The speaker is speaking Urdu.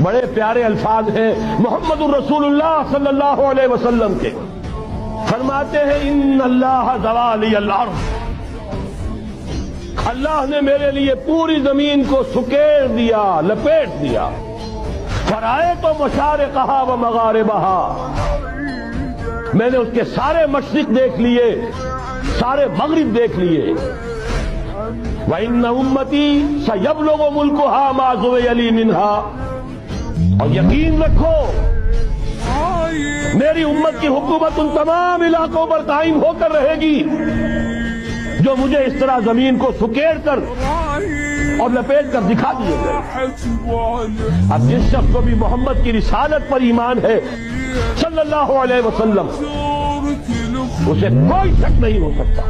بڑے پیارے الفاظ ہیں محمد الرسول اللہ صلی اللہ علیہ وسلم کے. فرماتے ہیں ان اللہ زوالی الارض، اللہ نے میرے لیے پوری زمین کو سکیڑ دیا، لپیٹ دیا. فرائیت مشارقہا و مغاربہا، میں نے اس کے سارے مشرق دیکھ لیے، سارے مغرب دیکھ لیے. وَإِنَّ أُمَّتِي سَيَبْلُغُ مُلْكُهَا مَا زُوِيَ لِي مِنْهَا، اور یقین رکھو میری امت کی حکومت ان تمام علاقوں پر قائم ہو کر رہے گی جو مجھے اس طرح زمین کو سکیڑ کر اور لپیٹ کر دکھا دیے گئے. اب جس شخص کو بھی محمد کی رسالت پر ایمان ہے صلی اللہ علیہ وسلم، اسے کوئی شک نہیں ہو سکتا